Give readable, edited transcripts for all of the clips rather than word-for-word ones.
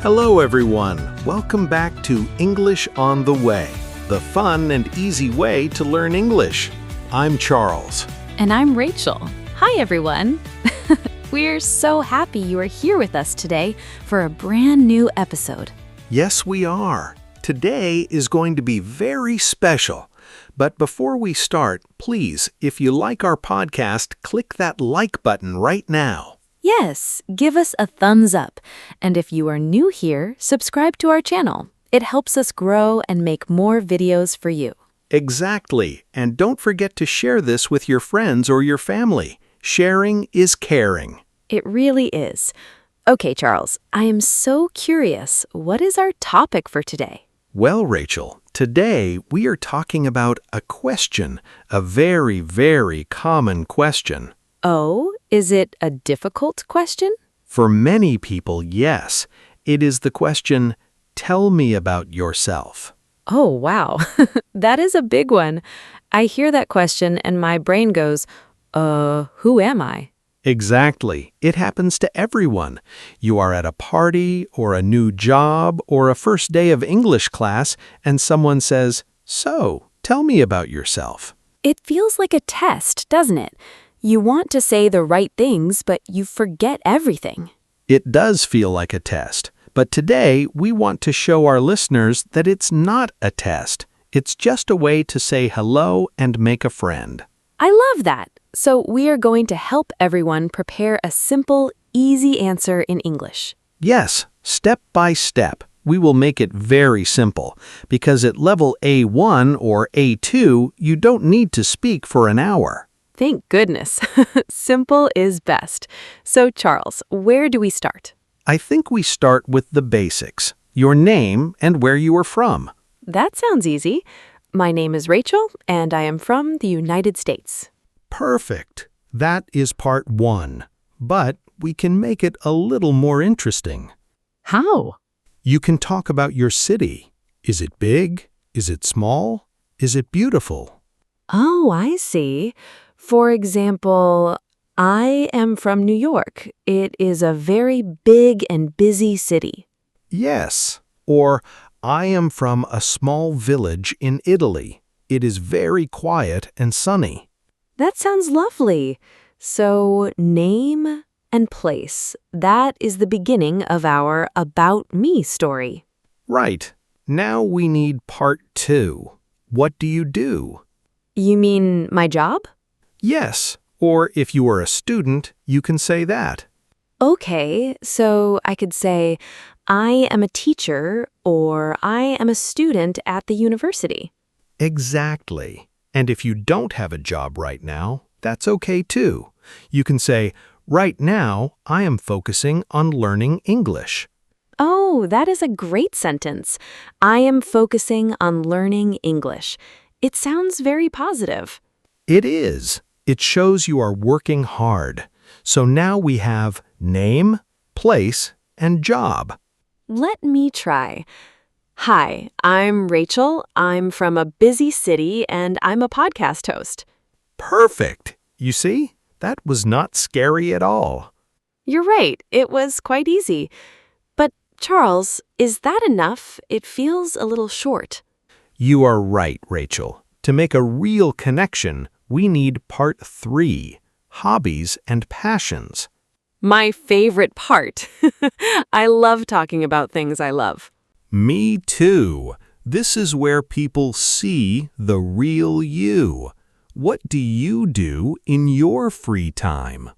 Hello everyone, welcome back to English on the Way, the fun and easy way to learn English. I'm Charles. And I'm Rachel. Hi everyone. We're so happy you are here with us today for a brand new episode. Yes, we are. Today is going to be very special. But before we start, please, if you like our podcast, click that like button right now. Yes, give us a thumbs up. And if you are new here, subscribe to our channel. It helps us grow and make more videos for you. Exactly. And don't forget to share this with your friends or your family. Sharing is caring. It really is. Okay, Charles, I am so curious. What is our topic for today? Well, Rachel, today we are talking about a question, a very, very common question. Oh, is it a difficult question? For many people, yes. It is the question, tell me about yourself. Oh, wow. That is a big one. I hear that question and my brain goes, who am I? Exactly. It happens to everyone. You are at a party or a new job or a first day of English class and someone says, "So, tell me about yourself." It feels like a test, doesn't it? You want to say the right things, but you forget everything. It does feel like a test, but today we want to show our listeners that it's not a test. It's just a way to say hello and make a friend. I love that. So we are going to help everyone prepare a simple, easy answer in English. Yes, step by step. We will make it very simple, because at level A1 or A2, you don't need to speak for an hour. Thank goodness. Simple is best. So, Charles, where do we start? I think we start with the basics, your name and where you are from. That sounds easy. My name is Rachel, and I am from the United States. Perfect. That is part one. But we can make it a little more interesting. How? You can talk about your city. Is it big? Is it small? Is it beautiful? Oh, I see. For example, I am from New York. It is a very big and busy city. Yes. Or, I am from a small village in Italy. It is very quiet and sunny. That sounds lovely. So, name and place. That is the beginning of our About Me story. Right. Now we need part two. What do you do? You mean my job? Yes. Or if you are a student, you can say that. Okay, so I could say, I am a teacher or I am a student at the university. Exactly. And if you don't have a job right now, that's okay too. You can say, right now, I am focusing on learning English. Oh, that is a great sentence. I am focusing on learning English. It sounds very positive. It is. It shows you are working hard. So now we have name, place, and job. Let me try. Hi, I'm Rachel. I'm from a busy city and I'm a podcast host. Perfect. You see, that was not scary at all. You're right. It was quite easy. But Charles, is that enough? It feels a little short. You are right, Rachel. To make a real connection, we need part 3, hobbies and passions. My favorite part. I love talking about things I love. Me too. This is where people see the real you. What do you do in your free time?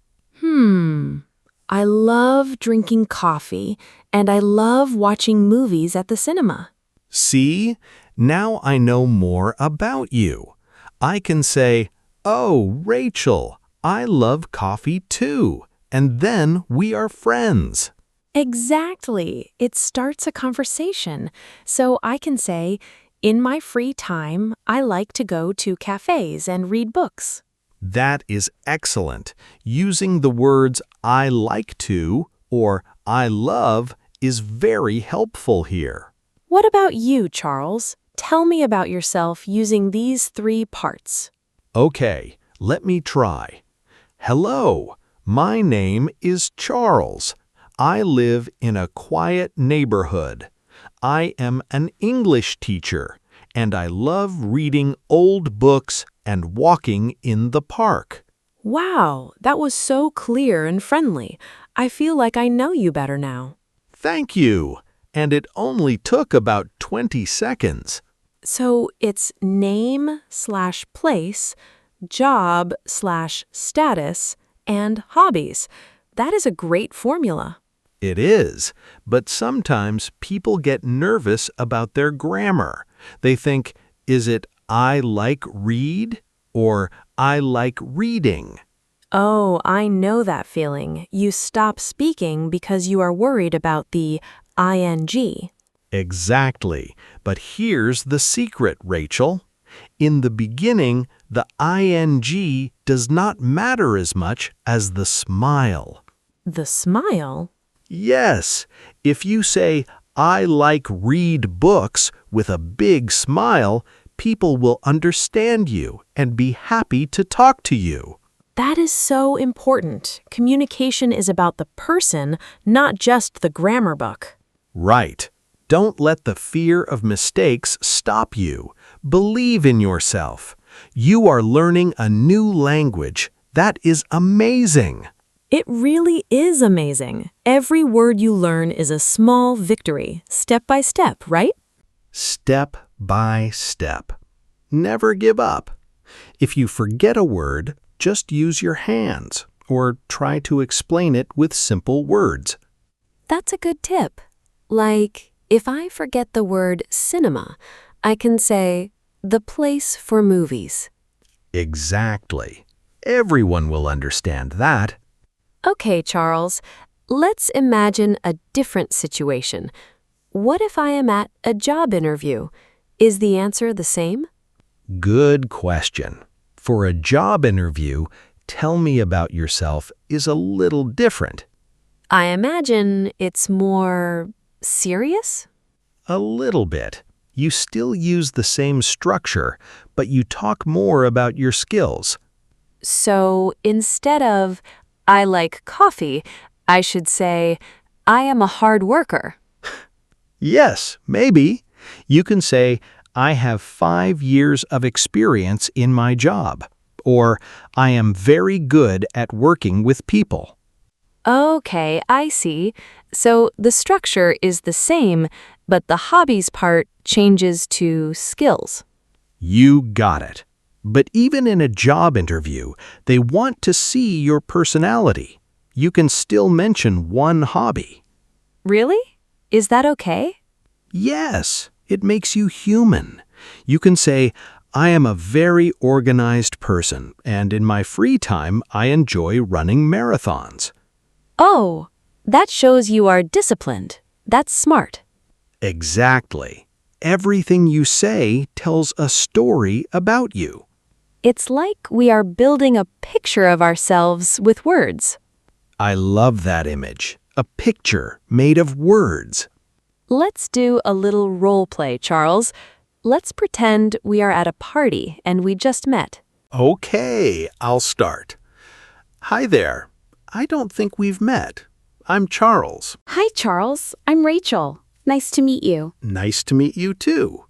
I love drinking coffee and I love watching movies at the cinema. See? Now I know more about you. I can say, "Oh, Rachel, I love coffee too." And then we are friends. Exactly. It starts a conversation. So I can say, in my free time, I like to go to cafes and read books. That is excellent. Using the words I like to or I love is very helpful here. What about you, Charles? Tell me about yourself using these 3 parts. Okay, let me try. Hello, my name is Charles. I live in a quiet neighborhood. I am an English teacher, and I love reading old books and walking in the park. Wow, that was so clear and friendly. I feel like I know you better now. Thank you. And it only took about 20 seconds. So it's name/place, job/status, and hobbies. That is a great formula. It is, but sometimes people get nervous about their grammar. They think, is it I like read or I like reading? Oh, I know that feeling. You stop speaking because you are worried about the ing. Exactly. But here's the secret, Rachel. In the beginning, the ing does not matter as much as the smile. The smile? Yes, if you say, I like read books with a big smile, people will understand you and be happy to talk to you. That is so important. Communication is about the person, not just the grammar book. Right. Don't let the fear of mistakes stop you. Believe in yourself. You are learning a new language. That is amazing. It really is amazing. Every word you learn is a small victory, step by step, right? Step by step. Never give up. If you forget a word, just use your hands or try to explain it with simple words. That's a good tip. Like, if I forget the word cinema, I can say, the place for movies. Exactly. Everyone will understand that. Okay, Charles, let's imagine a different situation. What if I am at a job interview? Is the answer the same? Good question. For a job interview, tell me about yourself is a little different. I imagine it's more serious? A little bit. You still use the same structure, but you talk more about your skills. So instead of, I like coffee, I should say, I am a hard worker. Yes, maybe. You can say, I have 5 years of experience in my job, or I am very good at working with people. Okay, I see. So the structure is the same, but the hobbies part changes to skills. You got it. But even in a job interview, they want to see your personality. You can still mention one hobby. Really? Is that okay? Yes, it makes you human. You can say, I am a very organized person, and in my free time, I enjoy running marathons. Oh, that shows you are disciplined. That's smart. Exactly. Everything you say tells a story about you. It's like we are building a picture of ourselves with words. I love that image. A picture made of words. Let's do a little role play, Charles. Let's pretend we are at a party and we just met. Okay, I'll start. Hi there. I don't think we've met. I'm Charles. Hi, Charles. I'm Rachel. Nice to meet you. Nice to meet you too.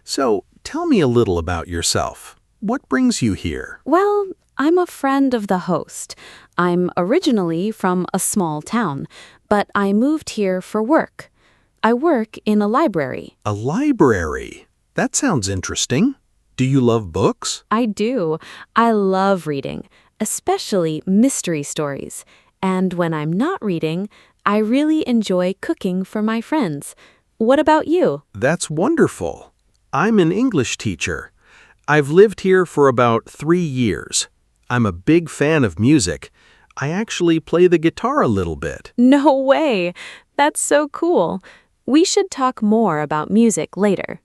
So, tell me a little about yourself. What brings you here? Well, I'm a friend of the host. I'm originally from a small town, but I moved here for work. I work in a library. A library? That sounds interesting. Do you love books? I do. I love reading, especially mystery stories. And when I'm not reading, I really enjoy cooking for my friends. What about you? That's wonderful. I'm an English teacher. I've lived here for about 3 years. I'm a big fan of music. I actually play the guitar a little bit. No way! That's so cool. We should talk more about music later.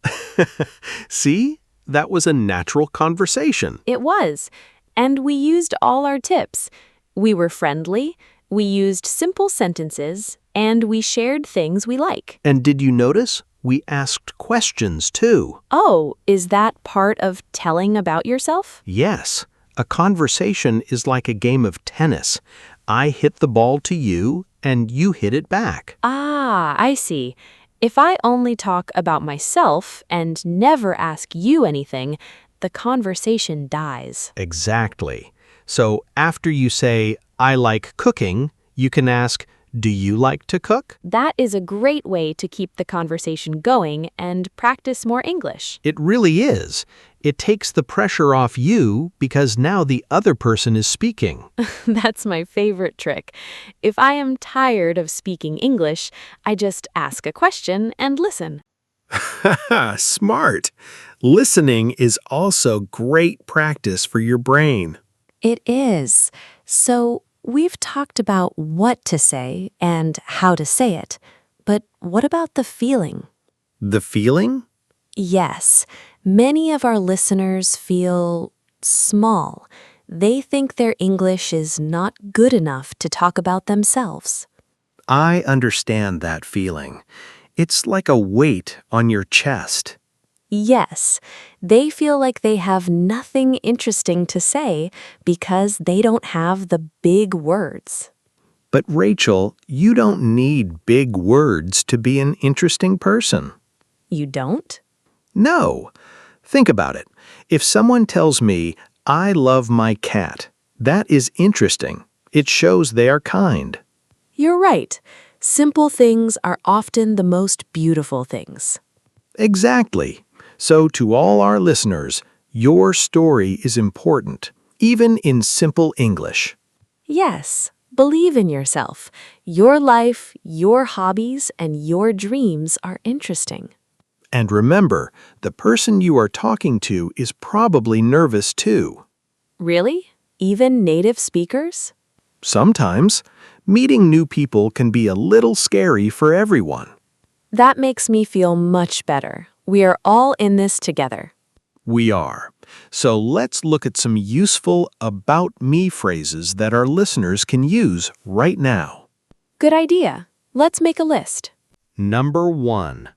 See? That was a natural conversation. It was. And we used all our tips. We were friendly, we used simple sentences, and we shared things we like. And did you notice? We asked questions too. Oh, is that part of telling about yourself? Yes. A conversation is like a game of tennis. I hit the ball to you, and you hit it back. Ah, I see. If I only talk about myself and never ask you anything, the conversation dies. Exactly. So after you say, I like cooking, you can ask, do you like to cook? That is a great way to keep the conversation going and practice more English. It really is. It takes the pressure off you because now the other person is speaking. That's my favorite trick. If I am tired of speaking English, I just ask a question and listen. Smart. Listening is also great practice for your brain. It is. So, we've talked about what to say and how to say it. But what about the feeling? The feeling? Yes, many of our listeners feel small. They think their English is not good enough to talk about themselves. I understand that feeling. It's like a weight on your chest. Yes, they feel like they have nothing interesting to say because they don't have the big words. But Rachel, you don't need big words to be an interesting person. You don't? No. Think about it. If someone tells me, I love my cat, that is interesting. It shows they are kind. You're right. Simple things are often the most beautiful things. Exactly. So to all our listeners, your story is important, even in simple English. Yes, believe in yourself. Your life, your hobbies, and your dreams are interesting. And remember, the person you are talking to is probably nervous too. Really? Even native speakers? Sometimes, meeting new people can be a little scary for everyone. That makes me feel much better. We are all in this together. We are. So let's look at some useful about me phrases that our listeners can use right now. Good idea. Let's make a list. Number 1.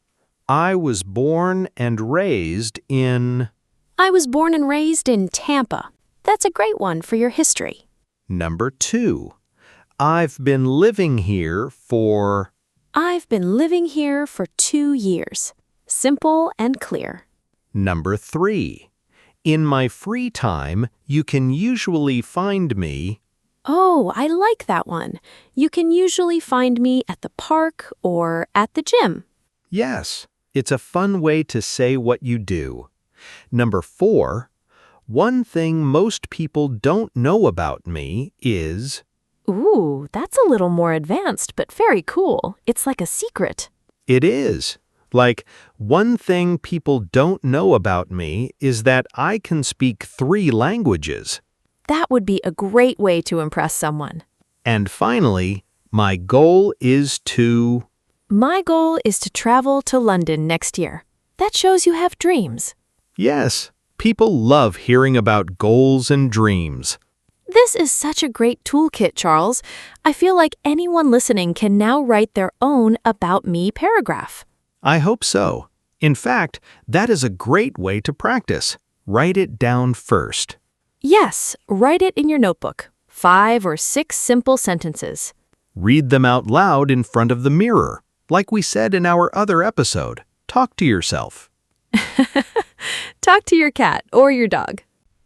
I was born and raised in... I was born and raised in Tampa. That's a great one for your history. Number 2. I've been living here for... I've been living here for 2 years. Simple and clear. Number 3. In my free time, you can usually find me... Oh, I like that one. You can usually find me at the park or at the gym. Yes, it's a fun way to say what you do. Number 4. One thing most people don't know about me is... Ooh, that's a little more advanced, but very cool. It's like a secret. It is. Like, one thing people don't know about me is that I can speak 3 languages. That would be a great way to impress someone. And finally, my goal is to... My goal is to travel to London next year. That shows you have dreams. Yes, people love hearing about goals and dreams. This is such a great toolkit, Charles. I feel like anyone listening can now write their own About Me paragraph. I hope so. In fact, that is a great way to practice. Write it down first. Yes, write it in your notebook. 5 or 6 simple sentences. Read them out loud in front of the mirror. Like we said in our other episode, talk to yourself. Talk to your cat or your dog.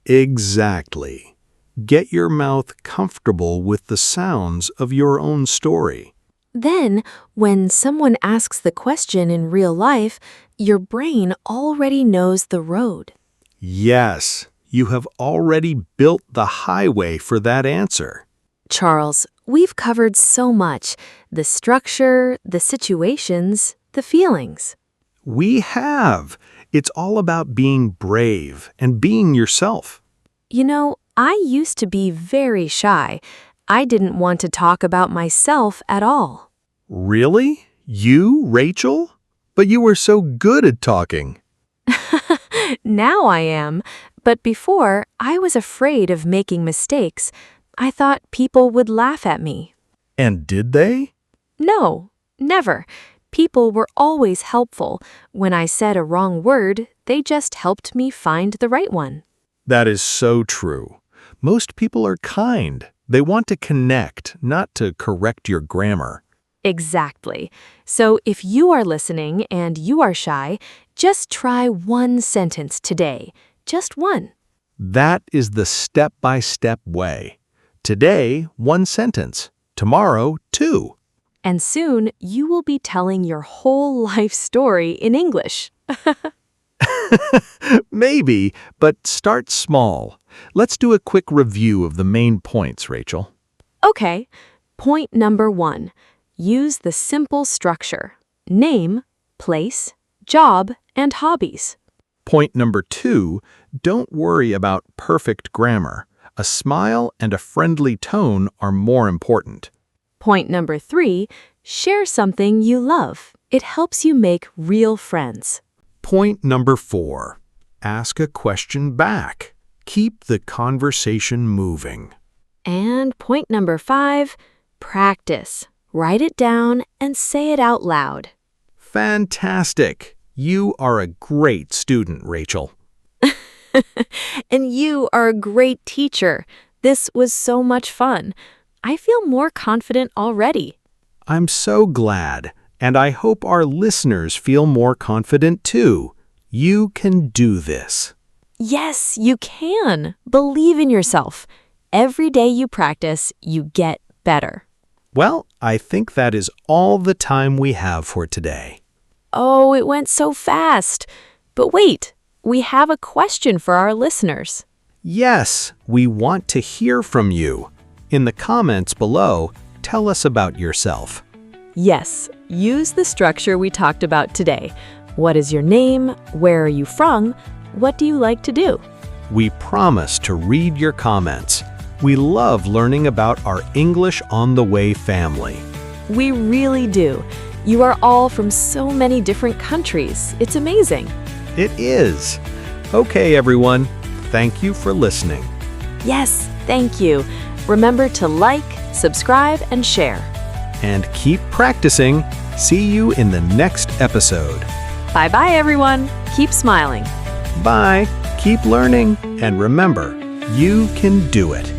Exactly. Get your mouth comfortable with the sounds of your own story. Then, when someone asks the question in real life, your brain already knows the road. Yes, you have already built the highway for that answer. Charles, we've covered so much. The structure, the situations, the feelings. We have. It's all about being brave and being yourself. You know, I used to be very shy. I didn't want to talk about myself at all. Really? You, Rachel? But you were so good at talking. Now I am, but before, I was afraid of making mistakes. I thought people would laugh at me. And did they? No, never. People were always helpful. When I said a wrong word, they just helped me find the right one. That is so true. Most people are kind. They want to connect, not to correct your grammar. Exactly. So if you are listening and you are shy, just try one sentence today. Just one. That is the step-by-step way. Today, 1 sentence. Tomorrow, 2. And soon you will be telling your whole life story in English. Maybe, but start small. Let's do a quick review of the main points, Rachel. Okay. Point number 1. Use the simple structure: name, place, job, and hobbies. Point number 2, don't worry about perfect grammar. A smile and a friendly tone are more important. Point number 3, share something you love. It helps you make real friends. Point number 4, ask a question back. Keep the conversation moving. And point number 5, practice. Write it down and say it out loud. Fantastic! You are a great student, Rachel. And you are a great teacher. This was so much fun. I feel more confident already. I'm so glad, and I hope our listeners feel more confident too. You can do this. Yes, you can. Believe in yourself. Every day you practice, you get better. Well, I think that is all the time we have for today. Oh, it went so fast. But wait, we have a question for our listeners. Yes, we want to hear from you. In the comments below, tell us about yourself. Yes, use the structure we talked about today. What is your name? Where are you from? What do you like to do? We promise to read your comments. We love learning about our English on the Way family. We really do. You are all from so many different countries. It's amazing. It is. Okay, everyone. Thank you for listening. Yes, thank you. Remember to like, subscribe, and share. And keep practicing. See you in the next episode. Bye-bye, everyone. Keep smiling. Bye. Keep learning. And remember, you can do it.